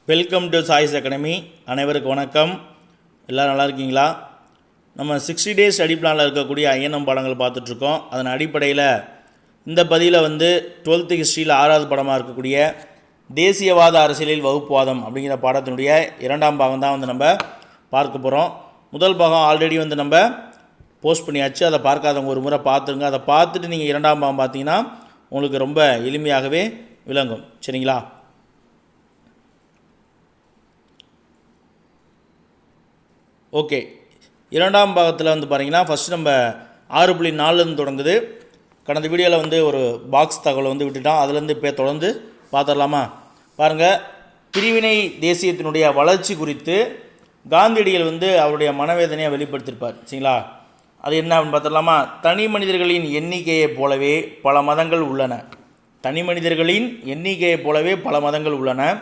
Welcome to choice academy. அனைவருக்கும் வணக்கம். எல்லோரும் நல்லா இருக்கீங்களா? நம்ம 60 டேஸ் ஸ்டடி பிளானில் இருக்கக்கூடிய ஐஎன்எம் பாடங்கள் பார்த்துட்ருக்கோம். அதன் அடிப்படையில் இந்த பதிவில் 12th ஹிஸ்ட்ரியில் 6வது படமாக இருக்கக்கூடிய தேசியவாத அரசியலில் வகுப்புவாதம் அப்படிங்கிற பாடத்தினுடைய 2ஆம் பாகம் தான் நம்ம பார்க்க போகிறோம். முதல் பாகம் ஆல்ரெடி நம்ம போஸ்ட் பண்ணியாச்சு. அதை பார்க்காதவங்க ஒரு முறை பார்த்துருங்க. அதை பார்த்துட்டு நீங்கள் 2ஆம் பாகம் பார்த்தீங்கன்னா உங்களுக்கு ரொம்ப எளிமையாகவே விளங்கும். சரிங்களா? ஓகே, 2ஆம் பாகத்தில் பாருங்கன்னா ஃபஸ்ட்டு நம்ம 6.4 தொடங்குது. கடந்த வீடியோவில் ஒரு பாக்ஸ் தகவலை விட்டுட்டோம். அதுலேருந்து இப்போ தொடர்ந்து பார்த்துடலாமா? பாருங்கள், பிரிவினை தேசியத்தினுடைய வளர்ச்சி குறித்து காந்தியடிகள் அவருடைய மனவேதனையை வெளிப்படுத்தியிருப்பார். சரிங்களா? அது என்ன அப்படின்னு பார்த்துடலாமா? தனி மனிதர்களின் எண்ணிக்கையைப் போலவே பல மதங்கள் உள்ளன. தனி மனிதர்களின் எண்ணிக்கையைப் போலவே பல மதங்கள் உள்ளன.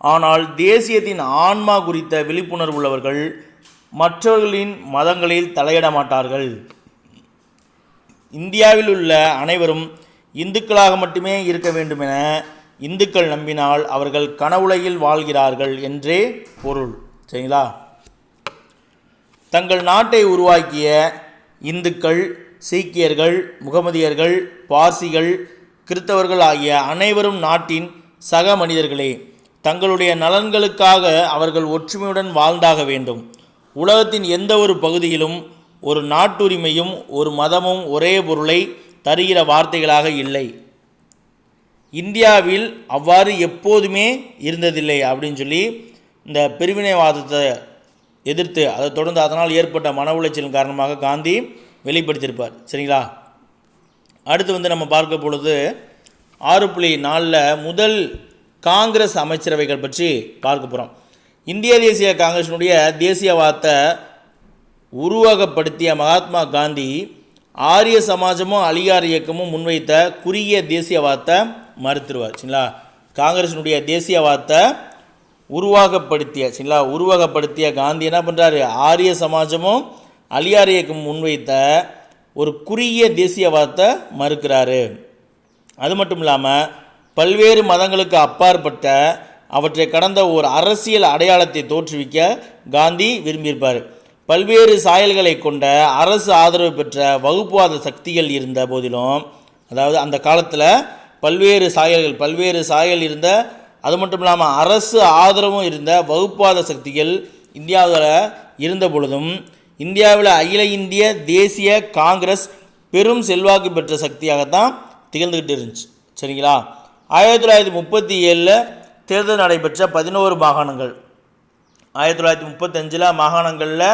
ஆனால் தேசியத்தின் ஆன்மா குறித்த விழிப்புணர்வு உள்ளவர்கள் மற்றவர்களின் மதங்களில் தலையிட மாட்டார்கள். இந்தியாவில் உள்ள அனைவரும் இந்துக்களாக மட்டுமே இருக்க வேண்டும் என இந்துக்கள் நம்பினால் அவர்கள் கனவுலகில் வாழ்கிறார்கள் என்றே பொருள். சரிங்களா? தங்கள் நாட்டை உருவாக்கிய இந்துக்கள், சீக்கியர்கள், முகமதியர்கள், பார்சிகள், கிறித்தவர்கள் ஆகிய அனைவரும் நாட்டின் சக மனிதர்களே. தங்களுடைய நலன்களுக்காக அவர்கள் ஒற்றுமையுடன் வாழ்ந்தாக வேண்டும். உலகத்தின் எந்த ஒரு பகுதியிலும் ஒரு நாட்டுரிமையும் ஒரு மதமும் ஒரே பொருளை தருகிற வார்த்தைகளாக இல்லை. இந்தியாவில் அவ்வாறு எப்போதுமே இருந்ததில்லை அப்படின்னு சொல்லி இந்த பிரிவினைவாதத்தை எதிர்த்து அதை தொடர்ந்து அதனால் ஏற்பட்ட மன உளைச்சலின் காரணமாக காந்தி வெளிப்படுத்தியிருப்பார். சரிங்களா? அடுத்து நம்ம பார்க்க பொழுது 6.4 முதல் காங்கிரஸ் அமைச்சரவைகள் பற்றி பார்க்க போகிறோம். இந்திய தேசிய காங்கிரஸினுடைய தேசியவாதத்தை உருவகப்படுத்திய மகாத்மா காந்தி ஆரிய சமாஜமும் அலிகார் இயக்கமும் முன்வைத்த குறுகிய தேசியவாதத்தை மறுத்துருவார். சரிங்களா? காங்கிரஸினுடைய தேசியவாதத்தை உருவகப்படுத்திய காந்தி என்ன பண்ணுறாரு? ஆரிய சமாஜமும் அலிகார் இயக்கமும் முன்வைத்த ஒரு குறுகிய தேசியவாதத்தை மறுக்கிறாரு. அது மட்டும் இல்லாமல் பல்வேறு மதங்களுக்கு அப்பாற்பட்ட அவற்றை கடந்த ஒரு அரசியல் அடையாளத்தை தோற்றுவிக்க காந்தி விரும்பியிருப்பார். பல்வேறு சாயல்களை கொண்ட அரசு ஆதரவு பெற்ற வகுப்புவாத சக்திகள் இருந்த போதிலும், அதாவது அந்த காலத்தில் பல்வேறு சாயல் இருந்த, அது மட்டும் இல்லாமல் அரசு ஆதரவும் இருந்த வகுப்புவாத சக்திகள் இந்தியாவில் இருந்த பொழுதும் இந்தியாவில் அகில இந்திய தேசிய காங்கிரஸ் பெரும் செல்வாக்கு பெற்ற சக்தியாகத்தான் திகழ்ந்துக்கிட்டு இருந்துச்சு. சரிங்களா? 1937 தேர்தல் நடைபெற்ற 11 மாகாணங்கள், 1935 மாகாணங்களில்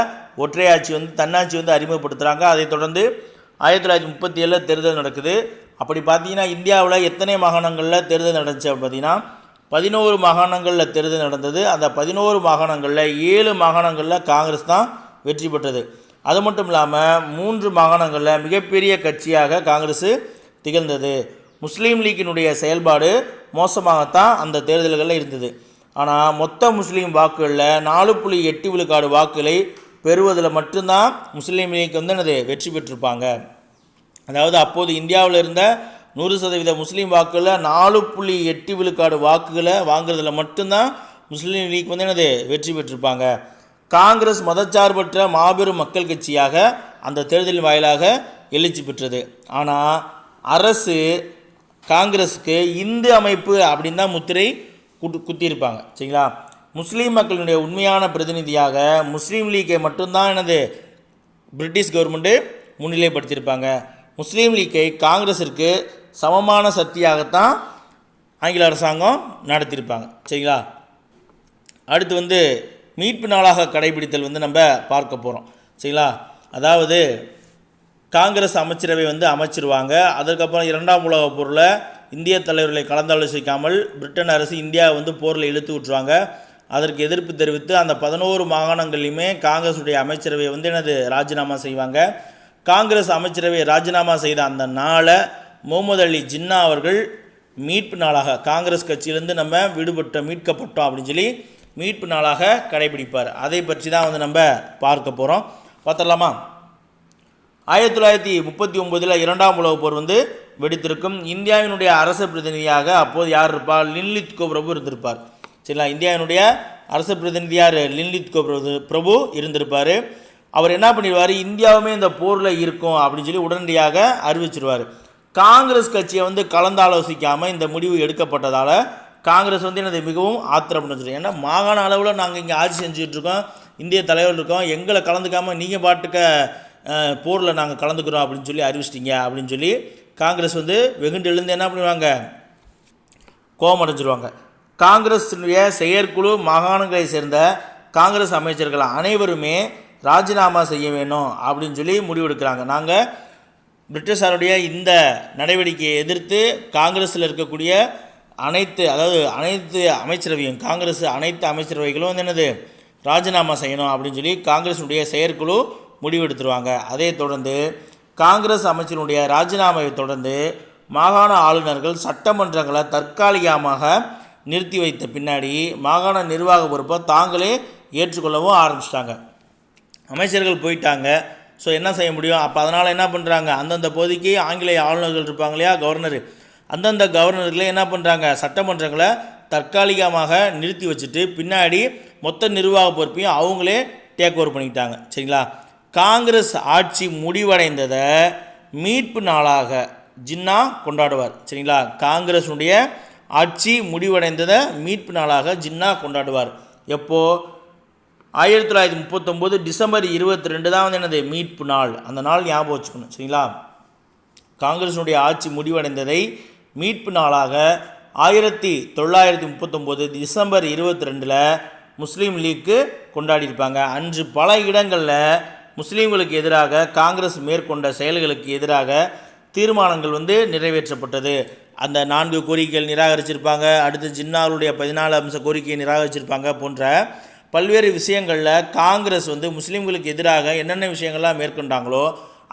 ஒற்றையாட்சி தன்னாட்சி அறிமுகப்படுத்துகிறாங்க. அதைத் தொடர்ந்து 1937 தேர்தல் நடக்குது. அப்படி பார்த்தீங்கன்னா இந்தியாவில் எத்தனை மாகாணங்களில் தேர்தல் நடந்துச்சு அப்படின்னு பார்த்தீங்கன்னா 11 மாகாணங்களில் தேர்தல் நடந்தது. அந்த 11 மாகாணங்களில் 7 மாகாணங்களில் காங்கிரஸ் தான் வெற்றி பெற்றது. அது மட்டும் இல்லாமல் 3 மாகாணங்களில் மிகப்பெரிய கட்சியாக காங்கிரஸ் திகழ்ந்தது. முஸ்லீம் லீக்கினுடைய செயல்பாடு மோசமாகத்தான் அந்த தேர்தல்களில் இருந்தது. ஆனால் மொத்த முஸ்லீம் வாக்குகளில் 4.8 விழுக்காடு வாக்குகளை பெறுவதில் மட்டும்தான் முஸ்லீம் லீக் வெற்றி பெற்றிருப்பாங்க. அதாவது அப்போது இந்தியாவில் இருந்த 100% முஸ்லீம் வாக்குகளில் 4.8 விழுக்காடு வாக்குகளை வாங்குறதுல மட்டும்தான் முஸ்லீம் லீக் வெற்றி பெற்றிருப்பாங்க. காங்கிரஸ் மதச்சார்பற்ற மாபெரும் மக்கள் கட்சியாக அந்த தேர்தலின் வாயிலாக எழுச்சி பெற்றது. ஆனால் அரசு காங்கிரஸுக்கு இந்து அமைப்பு அப்படின்னு தான் முத்திரை குத்தியிருப்பாங்க. சரிங்களா? முஸ்லீம் மக்களுடைய உண்மையான பிரதிநிதியாக முஸ்லீம் லீக்கை மட்டும்தான் பிரிட்டிஷ் கவர்மெண்ட்டு முன்னிலைப்படுத்தியிருப்பாங்க. முஸ்லீம் லீக்கை காங்கிரஸிற்கு சமமான சக்தியாகத்தான் ஆங்கில அரசாங்கம் நடத்தியிருப்பாங்க. சரிங்களா? அடுத்து மீட்பு நாளாக கடைபிடித்தல் நம்ம பார்க்க போகிறோம். சரிங்களா? அதாவது காங்கிரஸ் அமைச்சரவை அமைச்சிருவாங்க. அதுக்கப்புறம் 2ஆம் உலகப் போரில் இந்திய தலைவர்களை கலந்தாலோசிக்காமல் பிரிட்டன் அரசு இந்தியாவை போரில் இழுத்து விட்டுருவாங்க. அதற்கு எதிர்ப்பு தெரிவித்து அந்த 11 மாகாணங்கள்லையுமே காங்கிரஸுடைய அமைச்சரவை ராஜினாமா செய்வாங்க. காங்கிரஸ் அமைச்சரவை ராஜினாமா செய்த அந்த நாளை முகமது அலி ஜின்னா அவர்கள் மீட்பு நாளாக, காங்கிரஸ் கட்சியிலேருந்து நம்ம மீட்கப்பட்டோம் அப்படின்னு சொல்லி மீட்பு நாளாக கடைபிடிப்பார். அதை பற்றி தான் நம்ம பார்க்க போகிறோம். பார்த்துடலாமா? 1939 2ஆம் உலகப் போர் வெடித்திருக்கும். இந்தியாவினுடைய அரசு பிரதிநிதியாக அப்போது யார் இருப்பார்? லின்லித்கோ பிரபு இருந்திருப்பார். சரிங்களா. இந்தியாவினுடைய அரசு பிரதிநிதியார் லின்லித்கோ பிரபு இருந்திருப்பார். அவர் என்ன பண்ணிடுவார், இந்தியாவுமே இந்த போரில் இருக்கும் அப்படின்னு சொல்லி உடனடியாக அறிவிச்சிருவார். காங்கிரஸ் கட்சியை வந்து கலந்தாலோசிக்காமல் இந்த முடிவு எடுக்கப்பட்டதால் காங்கிரஸ் வந்து எனது மிகவும் ஆத்திரப்பட்டு, ஏன்னா மாகாண அளவில் நாங்கள் இங்கே ஆட்சி செஞ்சுட்ருக்கோம், இந்திய தலைவர் இருக்கோம், எங்களை கலந்துக்காமல் நீங்கள் பாட்டுக்க போரில் நாங்கள் கலந்துக்கிறோம் அப்படின்னு சொல்லி அறிவிச்சிட்டிங்க அப்படின்னு சொல்லி காங்கிரஸ் வந்து வெகுண்டு எழுந்து என்ன பண்ணுவாங்க, கோபம் அடைஞ்சிருவாங்க. காங்கிரஸுடைய செயற்குழு மாகாணங்களை சேர்ந்த காங்கிரஸ் அமைச்சர்கள் அனைவருமே ராஜினாமா செய்ய வேணும் அப்படின்னு சொல்லி முடிவெடுக்கிறாங்க. நாங்கள் பிரிட்டிஷாருடைய இந்த நடவடிக்கையை எதிர்த்து காங்கிரஸில் இருக்கக்கூடிய அனைத்து அமைச்சரவையும் காங்கிரஸ் அனைத்து அமைச்சரவைகளும் வந்து என்னது ராஜினாமா செய்யணும் அப்படின்னு சொல்லி காங்கிரஸுடைய செயற்குழு முடிவெடுத்துருவாங்க. அதே தொடர்ந்து காங்கிரஸ் அமைச்சருடைய ராஜினாமாவை தொடர்ந்து மாகாண ஆளுநர்கள் சட்டமன்றங்களை தற்காலிகமாக நிறுத்தி வைத்த பின்னாடி மாகாண நிர்வாக பொறுப்பை தாங்களே ஏற்றுக்கொள்ளவும் ஆரம்பிச்சிட்டாங்க. அமைச்சர்கள் போயிட்டாங்க, ஸோ என்ன செய்ய முடியும்? அப்போ அதனால் என்ன பண்ணுறாங்க, அந்தந்த பகுதிக்கு ஆங்கிலேய ஆளுநர்கள் இருப்பாங்க இல்லையா, கவர்னர், அந்தந்த கவர்னர்களே என்ன பண்ணுறாங்க, சட்டமன்றங்களை தற்காலிகமாக நிறுத்தி வச்சுட்டு பின்னாடி மொத்த நிர்வாக பொறுப்பையும் அவங்களே டேக் ஓவர் பண்ணிக்கிட்டாங்க. சரிங்களா. காங்கிரஸ் ஆட்சி முடிவடைந்ததை மீட்பு நாளாக ஜின்னா கொண்டாடுவார். சரிங்களா. காங்கிரஸுடைய ஆட்சி முடிவடைந்ததை மீட்பு நாளாக ஜின்னா கொண்டாடுவார். எப்போது? 1939 டிசம்பர் 22 தான் வந்து என்னது மீட்பு நாள். அந்த நாள் ஞாபகம் வச்சுக்கணும். சரிங்களா. காங்கிரஸுடைய ஆட்சி முடிவடைந்ததை மீட்பு நாளாக 1939 டிசம்பர் 22 முஸ்லீம் லீக்கு கொண்டாடியிருப்பாங்க. அன்று பல இடங்களில் முஸ்லீம்களுக்கு எதிராக காங்கிரஸ் மேற்கொண்ட செயல்களுக்கு எதிராக தீர்மானங்கள் வந்து நிறைவேற்றப்பட்டது. அந்த 4 கோரிக்கைகள் நிராகரிச்சிருப்பாங்க, அடுத்து ஜின்னாவுடைய 14 அம்ச கோரிக்கையை நிராகரிச்சிருப்பாங்க போன்ற பல்வேறு விஷயங்களில் காங்கிரஸ் வந்து முஸ்லீம்களுக்கு எதிராக என்னென்ன விஷயங்கள்லாம் மேற்கொண்டாங்களோ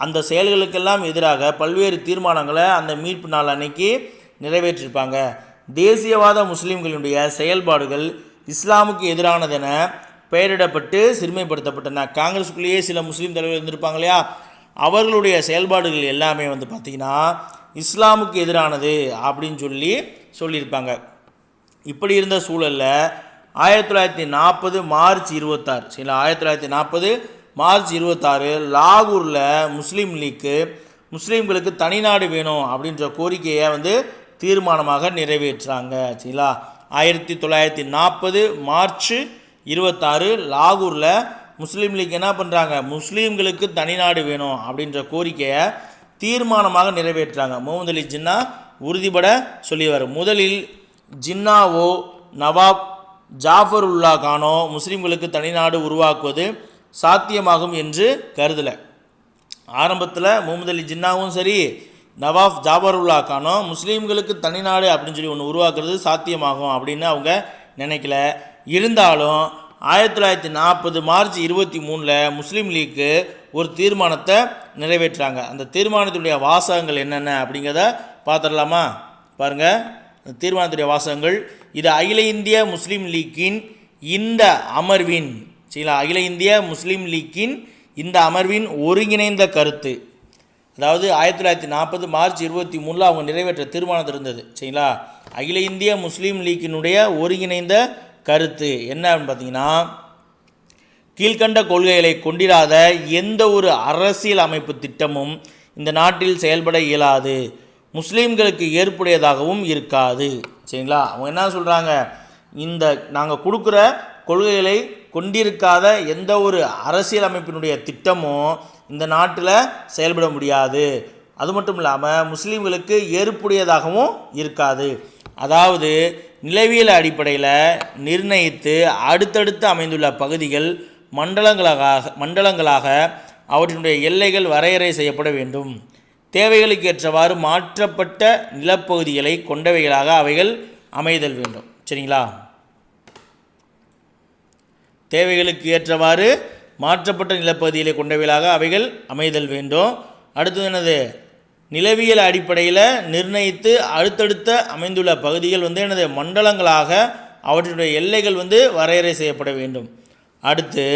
அந்த செயல்களுக்கெல்லாம் எதிராக பல்வேறு தீர்மானங்களை அந்த மீட்பு நாள் அன்னைக்கு நிறைவேற்றிருப்பாங்க. தேசியவாத முஸ்லீம்களுடைய செயல்பாடுகள் இஸ்லாமுக்கு எதிரானதென பெயரிடப்பட்டு சிறுமைப்படுத்தப்பட்டன. காங்கிரஸுக்குள்ளேயே சில முஸ்லீம் தலைவர்கள் இருந்திருப்பாங்க இல்லையா, அவர்களுடைய செயல்பாடுகள் எல்லாமே வந்து பார்த்திங்கன்னா இஸ்லாமுக்கு எதிரானது அப்படின்னு சொல்லியிருப்பாங்க. இப்படி இருந்த சூழலில் 1940 மார்ச் 26 சரிங்களா, 1940 மார்ச் 26 லாகூரில் முஸ்லீம் லீக்கு முஸ்லீம்களுக்கு தனிநாடு வேணும் அப்படின்ற கோரிக்கையை வந்து தீர்மானமாக நிறைவேற்றுறாங்க. சரிங்களா. 1940 மார்ச் 26 லாகூரில் முஸ்லீம் லீக் என்ன பண்ணுறாங்க, முஸ்லீம்களுக்கு தனிநாடு வேணும் அப்படின்ற கோரிக்கையை தீர்மானமாக நிறைவேற்றுறாங்க. முகமது அலி ஜின்னா உறுதிபட சொல்லியவர். முதலில் ஜின்னாவோ நவாப் ஜாஃபருல்லா கானோ முஸ்லீம்களுக்கு தனிநாடு உருவாக்குவது சாத்தியமாகும் என்று கருதலை. ஆரம்பத்தில் முகமது அலி ஜின்னாவும் சரி நவாப் ஜாஃபருல்லா கானோ முஸ்லீம்களுக்கு தனிநாடு அப்படின்னு சொல்லி ஒன்று உருவாக்குறது சாத்தியமாகும் அப்படின்னு அவங்க நினைக்கல. இருந்தாலும் 1940 மார்ச் 23 முஸ்லீம் லீக்கு ஒரு தீர்மானத்தை நிறைவேற்றுறாங்க. அந்த தீர்மானத்துடைய வாசகங்கள் என்னென்ன அப்படிங்கிறத பார்த்துடலாமா? பாருங்கள், அந்த தீர்மானத்துடைய வாசகங்கள். இது அகில இந்திய முஸ்லீம் லீக்கின் இந்த அமர்வின் சரிங்களா, அகில இந்திய முஸ்லீம் லீக்கின் இந்த அமர்வின் ஒருங்கிணைந்த கருத்து. அதாவது 1940 மார்ச் 23 அவங்க நிறைவேற்ற தீர்மானத்தில் இருந்தது. சரிங்களா. அகில இந்திய முஸ்லீம் லீக்கினுடைய ஒருங்கிணைந்த கருத்து என்ன அப்படின்னு பார்த்தீங்கன்னா, கீழ்கண்ட கொள்கைகளை கொண்டிராத எந்த ஒரு அரசியல் அமைப்பு திட்டமும் இந்த நாட்டில் செயல்பட இயலாது, முஸ்லீம்களுக்கு ஏற்புடையதாகவும் இருக்காது. சரிங்களா. அவங்க என்ன சொல்கிறாங்க, இந்த நாங்கள் கொடுக்குற கொள்கைகளை கொண்டிருக்காத எந்த ஒரு அரசியல் அமைப்பினுடைய திட்டமும் இந்த நாட்டில் செயல்பட முடியாது, அது மட்டும் இல்லாமல் முஸ்லீம்களுக்கு ஏற்புடையதாகவும் இருக்காது. அதாவது நிலவியல் அடிப்படையில் நிர்ணயித்து அடுத்தடுத்து அமைந்துள்ள பகுதிகள் மண்டலங்களாக அவற்றினுடைய எல்லைகள் வரையறை செய்யப்பட வேண்டும். தேவைகளுக்கு ஏற்றவாறு மாற்றப்பட்ட நிலப்பகுதிகளை கொண்டவைகளாக அவைகள் அமைதல் வேண்டும். சரிங்களா. தேவைகளுக்கு ஏற்றவாறு மாற்றப்பட்ட நிலப்பகுதிகளை கொண்டவைகளாக அவைகள் அமைதல் வேண்டும். அடுத்தது என்னது, நிலவியல் அடிப்படையில் நிர்ணயித்து அடுத்தடுத்த அமைந்துள்ள பகுதிகள் வந்து என்னது மண்டலங்களாக அவற்றினுடைய எல்லைகள் வந்து வரையறை செய்யப்பட வேண்டும். அடுத்து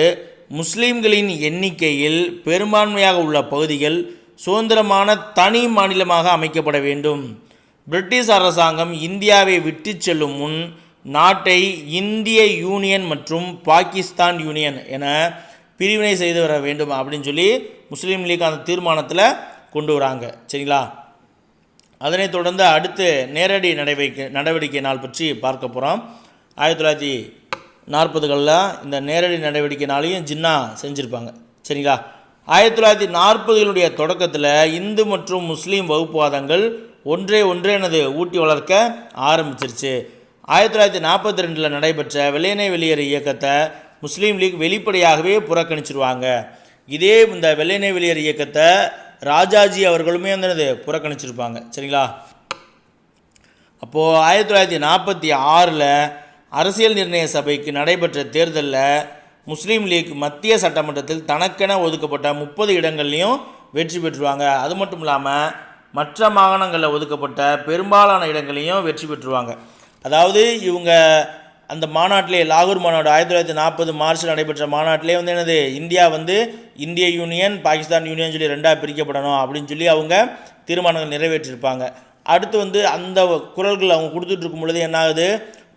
முஸ்லீம்களின் எண்ணிக்கையில் பெரும்பான்மையாக உள்ள பகுதிகள் சுதந்திரமான தனி மாநிலமாக அமைக்கப்பட வேண்டும். பிரிட்டிஷ் அரசாங்கம் இந்தியாவை விட்டு செல்லும் முன் நாட்டை இந்திய யூனியன் மற்றும் பாகிஸ்தான் யூனியன் என பிரிவினை செய்து வர வேண்டும் அப்படின்னு சொல்லி முஸ்லீம் லீக் அந்த தீர்மானத்தில் கொண்டு வராங்க. சரிங்களா? அதனைத் தொடர்ந்து அடுத்து நேரடி நடவடிக்கை நாள் பற்றி பார்க்க போகிறோம். 1940களில் இந்த நேரடி நடவடிக்கை நாளையும் ஜின்னா செஞ்சுருப்பாங்க. சரிங்களா? 1940களுடைய தொடக்கத்தில் இந்து மற்றும் முஸ்லீம் வகுப்புவாதங்கள் ஒன்றே ஊட்டி வளர்க்க ஆரம்பிச்சிருச்சு. 1942 நடைபெற்ற வெள்ளையனே வெளியேறு இயக்கத்தை முஸ்லீம் லீக் வெளிப்படையாகவே புறக்கணிச்சிருவாங்க. இதே இந்த வெள்ளையனே வெளியேறு இயக்கத்தை ராஜாஜி அவர்களுமே வந்து புறக்கணிச்சிருப்பாங்க. சரிங்களா? அப்போது 1946 அரசியல் நிர்ணய சபைக்கு நடைபெற்ற தேர்தலில் முஸ்லீம் லீக் மத்திய சட்டமன்றத்தில் தனக்கென ஒதுக்கப்பட்ட 30 இடங்கள்லையும் வெற்றி பெற்றுருவாங்க. அது மட்டும் இல்லாமல் மற்ற மாகாணங்களில் ஒதுக்கப்பட்ட பெரும்பாலான இடங்களையும் வெற்றி பெற்றுருவாங்க. அதாவது இவங்க அந்த மாநாட்டிலே, லாகூர் மாநாடு 1940 மார்ச்சில் நடைபெற்ற மாநாட்டிலே வந்து இந்தியா வந்து இந்திய யூனியன் பாகிஸ்தான் யூனியன் சொல்லி 2ஆக பிரிக்கப்படணும் அப்படின்னு சொல்லி அவங்க தீர்மானங்கள் நிறைவேற்றியிருப்பாங்க. அடுத்து வந்து அந்த குரல்கள் அவங்க கொடுத்துட்டு இருக்கும் பொழுது என்ன ஆகுது,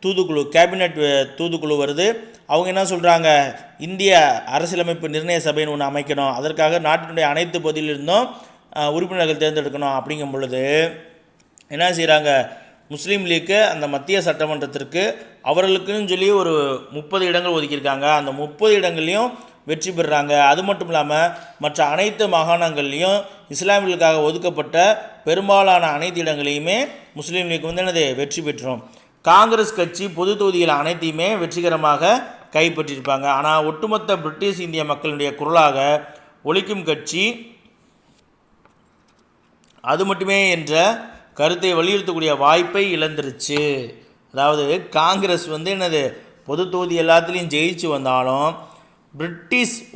தூதுக்குழு, கேபினட் தூதுக்குழு வருது. அவங்க என்ன சொல்கிறாங்க, இந்திய அரசியலமைப்பு நிர்ணய சபைன்னு ஒன்று அமைக்கணும், அதற்காக நாட்டினுடைய அனைத்து பகுதியிலிருந்தும் உறுப்பினர்கள் தேர்ந்தெடுக்கணும். அப்படிங்கும் பொழுது என்ன செய்கிறாங்க, முஸ்லீம் லீக்கு அந்த மத்திய சட்டமன்றத்திற்கு அவர்களுக்குன்னு சொல்லி ஒரு 30 இடங்கள் ஒதுக்கியிருக்காங்க. அந்த 30 இடங்கள்லையும் வெற்றி பெறுறாங்க. அது மட்டும் இல்லாமல் மற்ற அனைத்து மாகாணங்கள்லையும் இஸ்லாமியர்களுக்காக ஒதுக்கப்பட்ட பெரும்பாலான அனைத்து இடங்களையுமே முஸ்லீம் லீக் வந்து வெற்றி பெற்றோம். காங்கிரஸ் கட்சி பொது தொகுதிகள் அனைத்தையுமே வெற்றிகரமாக கைப்பற்றியிருப்பாங்க. ஆனால் ஒட்டுமொத்த பிரிட்டிஷ் இந்திய மக்களுடைய குரலாக ஒலிக்கும் கட்சி அது மட்டுமே என்ற கருத்தை வலியுறுத்தக்கூடிய வாய்ப்பை இழந்துருச்சு. அதாவது காங்கிரஸ் வந்து பொது தொகுதி எல்லாத்துலேயும் ஜெயிச்சு வந்தாலும்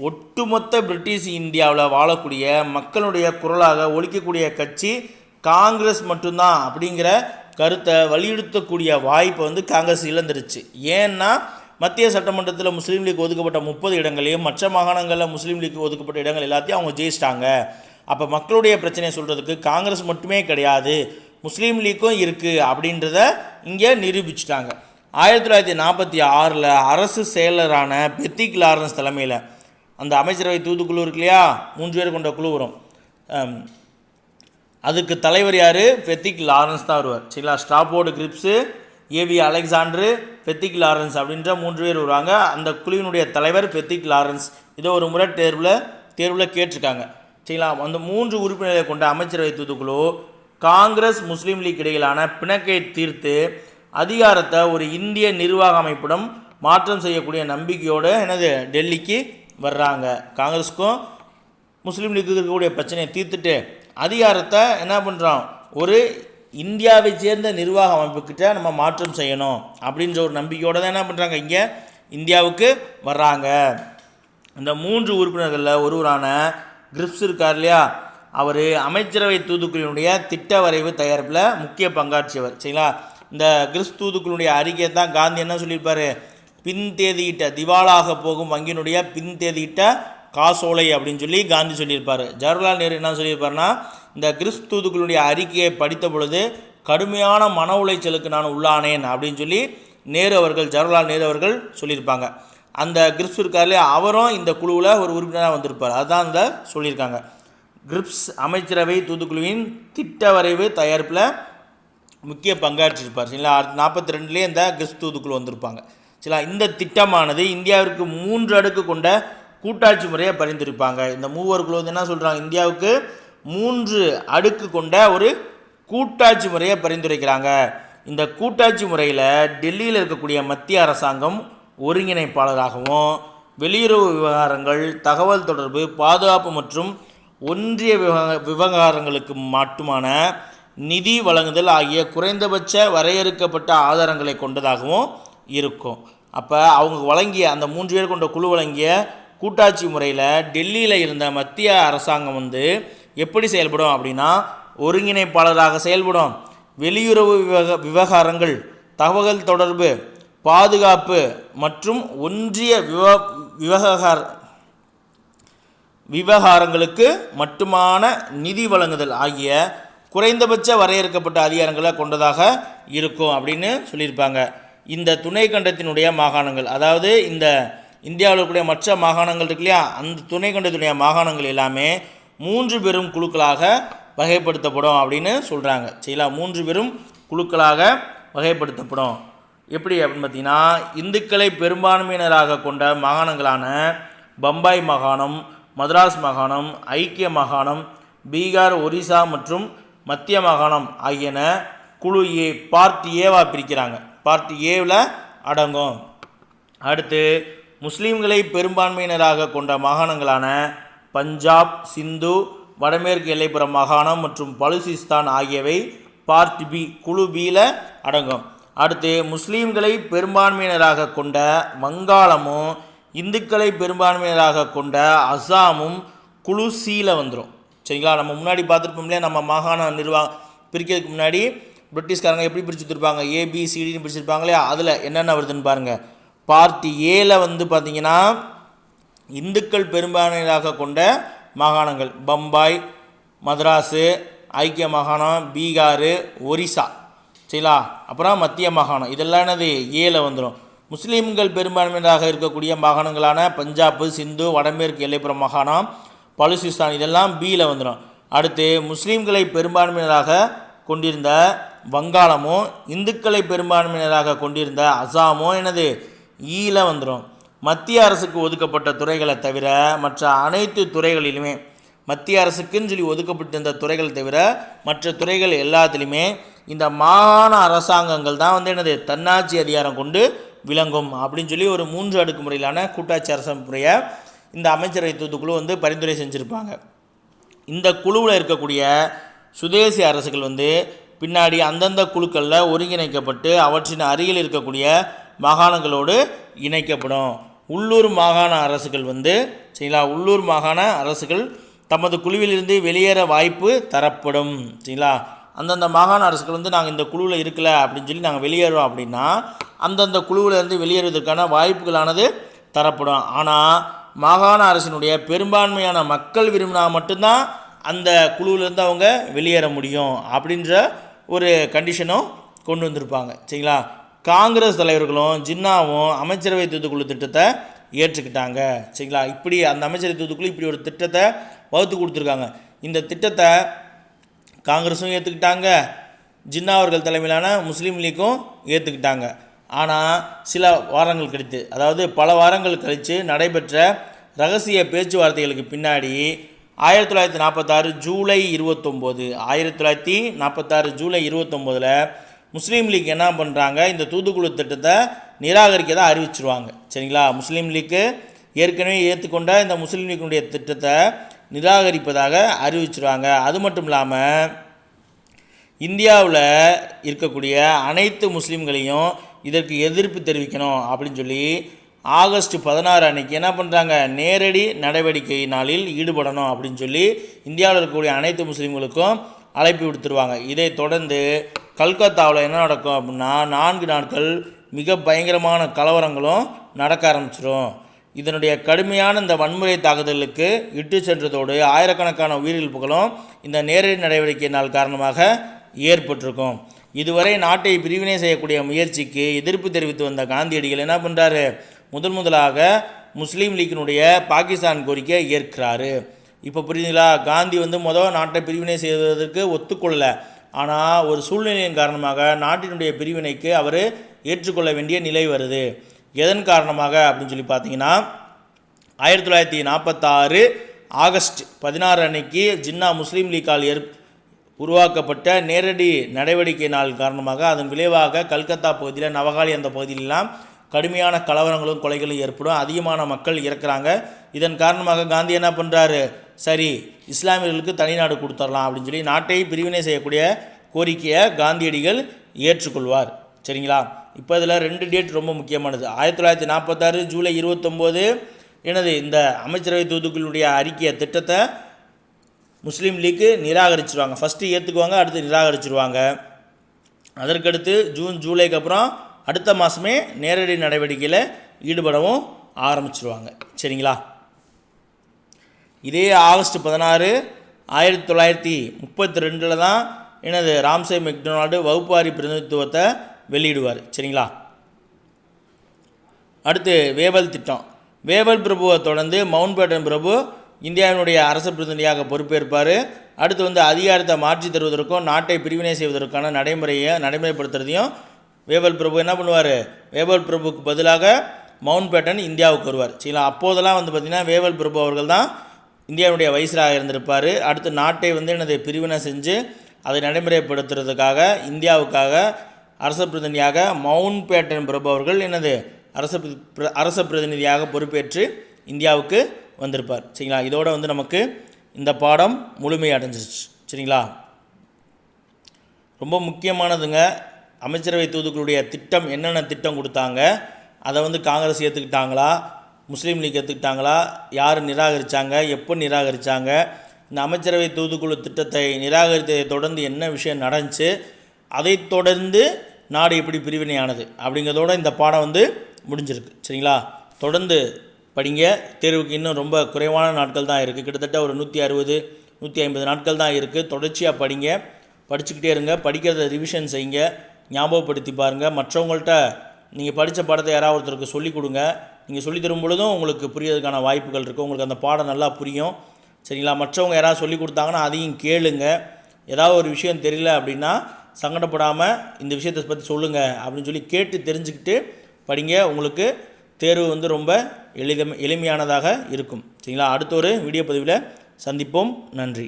ஒட்டுமொத்த பிரிட்டிஷ் இந்தியாவில் வாழக்கூடிய மக்களுடைய குரலாக ஒலிக்கக்கூடிய கட்சி காங்கிரஸ் மட்டும்தான் அப்படிங்கிற கருத்தை வலியுறுத்தக்கூடிய வாய்ப்பை வந்து காங்கிரஸ் இழந்துருச்சு. ஏன்னா மத்திய சட்டமன்றத்தில் முஸ்லீம் லீக் ஒதுக்கப்பட்ட 30 இடங்களையும் மற்ற மாகாணங்களில் முஸ்லீம் லீக் ஒதுக்கப்பட்ட இடங்கள் எல்லாத்தையும் அவங்க ஜெயிச்சிட்டாங்க. அப்போ மக்களுடைய பிரச்சனையை சொல்கிறதுக்கு காங்கிரஸ் மட்டுமே கிடையாது, முஸ்லீம் லீக்கும் இருக்குது அப்படின்றத இங்கே நிரூபிச்சிட்டாங்க. 1946 அரசு செயலரான பெத்திக் லாரன்ஸ் தலைமையில் அந்த அமைச்சரவை தூதுக்குழு இருக்கு இல்லையா, 3 பேர் கொண்ட குழு வரும். அதுக்கு தலைவர் யார், பெத்திக் லாரன்ஸ் தான் வருவார். சரிங்களா? Stafford Cripps, AV Alexander, Pethick Lawrence அப்படின்ற 3 பேர் வருவாங்க. அந்த குழுவினுடைய தலைவர் பெத்திக் லாரன்ஸ். இதை ஒரு முறை தேர்வில் கேட்டிருக்காங்க. சரிங்களா? அந்த 3 உறுப்பினர்களை கொண்ட அமைச்சரவை தூதுக்குழு காங்கிரஸ் முஸ்லீம் லீக் இடையிலான பிணக்கை தீர்த்து அதிகாரத்தை ஒரு இந்திய நிர்வாக அமைப்பிடம் மாற்றம் செய்யக்கூடிய நம்பிக்கையோடு டெல்லிக்கு வர்றாங்க. காங்கிரஸுக்கும் முஸ்லீம் லீக்கு இருக்கக்கூடிய பிரச்சனையை தீர்த்துட்டு அதிகாரத்தை என்ன பண்ணுறோம், ஒரு இந்தியாவை சேர்ந்த நிர்வாக அமைப்புக்கிட்ட நம்ம மாற்றம் செய்யணும் அப்படின்ற ஒரு நம்பிக்கையோடு தான் என்ன பண்ணுறாங்க, இங்கே இந்தியாவுக்கு வர்றாங்க. இந்த 3 உறுப்பினர்களில் ஒருவரான கிரிப்ஸ் இருக்கார் இல்லையா, அவர் அமைச்சரவை தூதுக்குழுவினுடைய திட்ட வரைவு தயாரிப்பில் முக்கிய பங்காற்றியவர். சரிங்களா? இந்த கிரிப்ஸ் தூதுக்குழுடைய அறிக்கையை தான் காந்தி என்ன சொல்லியிருப்பார், பின்தேதியிட்ட திவாலாக போகும் வங்கியினுடைய பின்தேதியிட்ட காசோலை அப்படின்னு சொல்லி காந்தி சொல்லியிருப்பார். ஜவஹர்லால் நேரு என்ன சொல்லியிருப்பார்னா, இந்த கிரிப்ஸ் தூதுக்குழுடைய அறிக்கையை படித்த பொழுது கடுமையான மன உளைச்சலுக்கு நான் உள்ளானேன் அப்படின்னு சொல்லி ஜவஹர்லால் நேரு அவர்கள் சொல்லியிருப்பாங்க. அந்த கிரிப்ஸ் இருக்கார்லே அவரும் இந்த குழுவில் ஒரு உறுப்பினராக வந்திருப்பார். அதுதான் இந்த சொல்லியிருக்காங்க. கிரிப்ஸ் அமைச்சரவை தூதுக்குழுவின் திட்ட வரைவு தயாரிப்பில் முக்கிய பங்காற்றிருப்பார். சரிங்களா? 1942 இந்த கிரிப்ஸ் தூதுக்குழு வந்திருப்பாங்க. சரிங்களா? இந்த திட்டமானது இந்தியாவிற்கு 3 அடுக்கு கொண்ட கூட்டாட்சி முறையை பரிந்துரைப்பாங்க. இந்த மூவர் குழு வந்து என்ன சொல்கிறாங்க, இந்தியாவுக்கு 3 அடுக்கு கொண்ட ஒரு கூட்டாட்சி முறையை பரிந்துரைக்கிறாங்க. இந்த கூட்டாட்சி முறையில் டெல்லியில் இருக்கக்கூடிய மத்திய அரசாங்கம் ஒருங்கிணைப்பாளராகவும் வெளியுறவு விவகாரங்கள், தகவல் தொடர்பு, பாதுகாப்பு மற்றும் ஒன்றிய விவகாரங்களுக்கு மட்டுமான நிதி வழங்குதல் ஆகிய குறைந்தபட்ச வரையறுக்கப்பட்ட ஆதாரங்களை கொண்டதாகவும் இருக்கும். அப்போ அவங்க வழங்கிய அந்த 3 பேர் கொண்ட குழு வழங்கிய கூட்டாட்சி முறையில் டெல்லியில் இருந்த மத்திய அரசாங்கம் வந்து எப்படி செயல்படும் அப்படின்னா, ஒருங்கிணைப்பாளராக செயல்படும். வெளியுறவு விவகாரங்கள், தகவல் தொடர்பு, பாதுகாப்பு மற்றும் ஒன்றிய விவகாரங்களுக்கு மட்டுமான நிதி வழங்குதல் ஆகிய குறைந்தபட்ச வரையறுக்கப்பட்ட அதிகாரங்களை கொண்டதாக இருக்கும் அப்படின்னு சொல்லியிருப்பாங்க. இந்த துணை கண்டத்தினுடைய மாகாணங்கள், அதாவது இந்த இந்தியாவில் இருக்கக்கூடிய மற்ற மாகாணங்கள் இருக்கு இல்லையா, அந்த துணை கண்டத்தினுடைய மாகாணங்கள் எல்லாமே 3 பெரும் குழுக்களாக வகைப்படுத்தப்படும் அப்படின்னு சொல்கிறாங்க. சரிங்களா, 3 பெரும் குழுக்களாக வகைப்படுத்தப்படும். எப்படி அப்படின்னு பார்த்தீங்கன்னா, இந்துக்களை பெரும்பான்மையினராக கொண்ட மாகாணங்களான பம்பாய் மாகாணம், மദ്രാஸ் மாகாணம், ஐக்கிய மாகாணம், பீகார், ஒரிசா மற்றும் மத்திய மாகாணம் ஆகியன குழு ஏ, பார்ட் ஏவா பிரிக்கிறாங்க. பார்ட் ஏவில் அடங்கும். அடுத்து முஸ்லீம்களை பெரும்பான்மையினராக கொண்ட மாகாணங்களான பஞ்சாப், சிந்து, வடமேற்கு எல்லைப்புற மாகாணம் மற்றும் பலுசிஸ்தான் ஆகியவை பார்ட் பி, குழு பியில் அடங்கும். அடுத்து முஸ்லீம்களை பெரும்பான்மையினராக கொண்ட வங்காளமும் இந்துக்களை பெரும்பான்மையினராக கொண்ட அசாமும் குழு சியில் வந்துடும். சரிங்களா, நம்ம முன்னாடி பார்த்துருப்போம் இல்லையா, நம்ம மாகாண பிரிக்கிறதுக்கு முன்னாடி பிரிட்டிஷ்காரங்க எப்படி பிரித்து கொடுத்துருப்பாங்க, ஏபிசிடின்னு பிரிச்சுருப்பாங்க இல்லையா, அதில் என்னென்ன வருதுன்னு பாருங்கள். பார்ட் ஏல வந்து பார்த்திங்கன்னா இந்துக்கள் பெரும்பான்மையினராக கொண்ட மாகாணங்கள் பம்பாய், மദ്രാസ്, ஐக்கிய மாகாணம், பீகார், ஒரிசா. சரிங்களா, அப்புறம் மத்திய மாகாணம், இதெல்லாம் என்னது ஏல வந்துடும். முஸ்லீம்கள் பெரும்பான்மையினராக இருக்கக்கூடிய மாகாணங்களான பஞ்சாப், சிந்து, வடமேற்கு எல்லைப்புற மாகாணம், பலுசிஸ்தான் இதெல்லாம் பியில் வந்துடும். அடுத்து முஸ்லீம்களை பெரும்பான்மையினராக கொண்டிருந்த வங்காளமும் இந்துக்களை பெரும்பான்மையினராக கொண்டிருந்த அசாமும் என்னது ஈல வந்துடும். மத்திய அரசுக்கு ஒதுக்கப்பட்ட துறைகளை தவிர மற்ற அனைத்து துறைகளிலுமே, மத்திய அரசுக்குன்னு சொல்லி ஒதுக்கப்பட்டிருந்த துறைகள் தவிர மற்ற துறைகள் எல்லாத்துலேயுமே இந்த மாகாண அரசாங்கங்கள் தான் வந்து என்னது தன்னாட்சி அதிகாரம் கொண்டு விளங்கும் அப்படின்னு சொல்லி ஒரு 3 அடுக்கு முறையிலான கூட்டாட்சி அரசு முறையை இந்த அமைச்சரவை தூதுக்குழு வந்து பரிந்துரை செஞ்சுருப்பாங்க. இந்த குழுவில் இருக்கக்கூடிய சுதேசி அரசுகள் வந்து பின்னாடி அந்தந்த குழுக்களில் ஒருங்கிணைக்கப்பட்டு அவற்றின் அருகில் இருக்கக்கூடிய மாகாணங்களோடு இணைக்கப்படும். உள்ளூர் மாகாண அரசுகள் வந்து சரிங்களா, உள்ளூர் மாகாண அரசுகள் தமது குழுவிலிருந்து வெளியேற வாய்ப்பு தரப்படும். சரிங்களா, அந்தந்த மாகாண அரசுகள் வந்து நாங்கள் இந்த குழுவில் இருக்கலை அப்படின்னு சொல்லி நாங்கள் வெளியேறோம் அப்படின்னா அந்தந்த குழுவிலேருந்து வெளியேறுவதற்கான வாய்ப்புகளானது தரப்படும். ஆனால் மாகாண அரசினுடைய பெரும்பான்மையான மக்கள் விரும்பினா மட்டும்தான் அந்த குழுவிலேருந்து அவங்க வெளியேற முடியும் அப்படின்ற ஒரு கண்டிஷனும் கொண்டு வந்திருப்பாங்க. சரிங்களா, காங்கிரஸ் தலைவர்களும் ஜின்னாவும் அமைச்சரவை தூதுக்குழு திட்டத்தை ஏற்றுக்கிட்டாங்க. சரிங்களா, இப்படி அந்த அமைச்சரவை தூதுக்குழு இப்படி ஒரு திட்டத்தை வகுத்து கொடுத்துருக்காங்க. இந்த திட்டத்தை காங்கிரஸும் ஏற்றுக்கிட்டாங்க, ஜின்னா அவர்கள் தலைமையிலான முஸ்லீம் லீக்கும் ஏற்றுக்கிட்டாங்க. ஆனால் சில வாரங்கள் கழித்து, அதாவது பல வாரங்கள் கழித்து நடைபெற்ற ரகசிய பேச்சுவார்த்தைகளுக்கு பின்னாடி 1946 ஜூலை 29 1946 ஜூலை 29 முஸ்லீம் லீக் என்ன பண்ணுறாங்க, இந்த தூதுக்குழு திட்டத்தை நிராகரிக்கதை அறிவிச்சிருவாங்க. சரிங்களா, முஸ்லீம் லீக்கு ஏற்கனவே ஏற்றுக்கொண்ட இந்த முஸ்லீம் லீக்கினுடைய திட்டத்தை நிராகரிப்பதாக அறிவிச்சிருவாங்க. அது மட்டும் இல்லாமல் இந்தியாவில் இருக்கக்கூடிய அனைத்து முஸ்லீம்களையும் இதற்கு எதிர்ப்பு தெரிவிக்கணும் அப்படின்னு சொல்லி ஆகஸ்ட் 16 அன்னைக்கு என்ன பண்ணுறாங்க, நேரடி நடவடிக்கை நாளில் ஈடுபடணும் அப்படின்னு சொல்லி இந்தியாவில் இருக்கக்கூடிய அனைத்து முஸ்லீம்களுக்கும் அழைப்பு விடுத்துருவாங்க. இதை தொடர்ந்து கல்கத்தாவில் என்ன நடக்கும் அப்படின்னா 4 நாட்கள் மிக பயங்கரமான கலவரங்களும் நடக்க ஆரம்பிச்சிடும். இதனுடைய கடுமையான இந்த வன்முறை தாக்குதலுக்கு இட்டு சென்றதோடு ஆயிரக்கணக்கான உயிரிழப்புகளும் இந்த நேரடி நடவடிக்கை நாள் காரணமாக ஏற்பட்டிருக்கும். இதுவரை நாட்டை பிரிவினை செய்யக்கூடிய முயற்சிக்கு எதிர்ப்பு தெரிவித்து வந்த காந்தியடிகள் என்ன பண்ணுறாரு, முதலாக முஸ்லீம் லீக்கினுடைய பாகிஸ்தான் கோரிக்கையை ஏற்கிறாரு. இப்போ புரியுதுங்களா, காந்தி வந்து நாட்டை பிரிவினை செய்வதற்கு ஒத்துக்கொள்ள, ஆனால் ஒரு சூழ்நிலையின் காரணமாக நாட்டினுடைய பிரிவினைக்கு அவர் ஏற்றுக்கொள்ள வேண்டிய நிலை வருது. எதன் காரணமாக அப்படின்னு சொல்லி பார்த்தீங்கன்னா 1946 ஆகஸ்ட் 16 அன்னைக்கு ஜின்னா முஸ்லீம் லீக்கால் உருவாக்கப்பட்ட நேரடி நடவடிக்கை நாள் காரணமாக அதன் விளைவாக கல்கத்தா பகுதியில், நவகாலி அந்த பகுதியிலெல்லாம் கடுமையான கலவரங்களும் கொலைகளும் ஏற்படும். அதிகமான மக்கள் இறக்குறாங்க. இதன் காரணமாக காந்தி என்ன பண்ணுறாரு, சரி இஸ்லாமியர்களுக்கு தனிநாடு கொடுத்துடலாம் அப்படின்னு சொல்லி நாட்டை பிரிவினை செய்யக்கூடிய கோரிக்கையை காந்தியடிகள் ஏற்றுக்கொள்வார். சரிங்களா, இப்போ இதில் 2 டேட் ரொம்ப முக்கியமானது. 1946 ஜூலை 29 என்னது, இந்த அமைச்சரவை தூதுக்குழுடைய அறிக்கையை திட்டத்தை முஸ்லீம் லீக்கு நிராகரிச்சிருவாங்க. ஃபஸ்ட்டு ஏற்றுக்குவாங்க, அடுத்து நிராகரிச்சிருவாங்க. அதற்கடுத்து ஜூன் ஜூலைக்கு அப்புறம் அடுத்த மாதமே நேரடி நடவடிக்கையில் ஈடுபடவும் ஆரம்பிச்சிருவாங்க. சரிங்களா, இதே ஆகஸ்ட் 16 1932 தான் என்னது ராம்சே மெக்டொனால்டு வகுப்பாரி பிரதிநிதித்துவத்தை வெளியிடுவார். சரிங்களா. அடுத்து வேவல் திட்டம். வேவல் பிரபுவை தொடர்ந்து மவுண்ட் பேட்டன் பிரபு இந்தியாவினுடைய அரசு பிரதிநிதியாக பொறுப்பேற்பார். அடுத்து வந்து அதிகாரத்தை மாற்றி தருவதற்கும் நாட்டை பிரிவினை செய்வதற்கான நடைமுறைப்படுத்துறதையும் வேவல் பிரபு என்ன பண்ணுவார், வேவல் பிரபுக்கு பதிலாக மவுண்ட் பேட்டன் இந்தியாவுக்கு வருவார். சரிங்களா, அப்போதெல்லாம் வந்து பார்த்திங்கன்னா வேவல் பிரபு அவர்கள் தான் இந்தியாவுடைய வைஸ்ராயாக இருந்திருப்பார். அடுத்து நாட்டை வந்து எனது பிரிவினை செஞ்சு அதை நடைமுறைப்படுத்துறதுக்காக இந்தியாவுக்காக அரச பிரதிநிதியாக மவுண்ட் பேட்டன் பிரபு அவர்கள் எனது அரச பிரதிநிதியாக பொறுப்பேற்று இந்தியாவுக்கு வந்திருப்பார். சரிங்களா, இதோடு வந்து நமக்கு இந்த பாடம் முழுமை அடைஞ்சிருச்சு. சரிங்களா, ரொம்ப முக்கியமானதுங்க. அமைச்சரவை தூதுக்களுடைய திட்டம் என்னென்ன திட்டம் கொடுத்தாங்க, அதை வந்து காங்கிரஸ் ஏற்றுக்கிட்டாங்களா, முஸ்லீம் லீக் ஏற்றுக்கிட்டாங்களா, யார் நிராகரித்தாங்க, எப்போ நிராகரித்தாங்க, இந்த அமைச்சரவை தூதுக்குழு திட்டத்தை நிராகரித்ததை தொடர்ந்து என்ன விஷயம் நடந்துச்சு, அதை தொடர்ந்து நாடு எப்படி பிரிவினையானது அப்படிங்கிறதோட இந்த பாடம் வந்து முடிஞ்சிருக்கு. சரிங்களா, தொடர்ந்து படிங்க. தேர்வுக்கு இன்னும் ரொம்ப குறைவான நாட்கள் தான் இருக்குது. கிட்டத்தட்ட ஒரு 160-150 நாட்கள் தான் இருக்குது. தொடர்ச்சியாக படிங்க, படிச்சுக்கிட்டே இருங்க. படிக்கிறத ரிவிஷன் செய்யுங்க, ஞாபகப்படுத்தி பாருங்கள். மற்றவங்கள்ட்ட நீங்கள் படித்த பாடத்தை யாராவது ஒருத்தருக்கு சொல்லிக் கொடுங்க. நீங்கள் சொல்லித் தரும் பொழுதும் உங்களுக்கு புரியறதுக்கான வாய்ப்புகள் இருக்குது. உங்களுக்கு அந்த பாடம் நல்லா புரியும். சரிங்களா, மற்றவங்க யாராவது சொல்லி கொடுத்தாங்கன்னா அதையும் கேளுங்க. ஏதாவது ஒரு விஷயம் தெரியல அப்படின்னா சங்கடப்படாமல் இந்த விஷயத்தை பற்றி சொல்லுங்கள் அப்படின்னு சொல்லி கேட்டு தெரிஞ்சுக்கிட்டு படிங்க. உங்களுக்கு தேர்வு வந்து ரொம்ப எளிமையானதாக இருக்கும். சரிங்களா, அடுத்த ஒரு வீடியோ பதிவில் சந்திப்போம். நன்றி.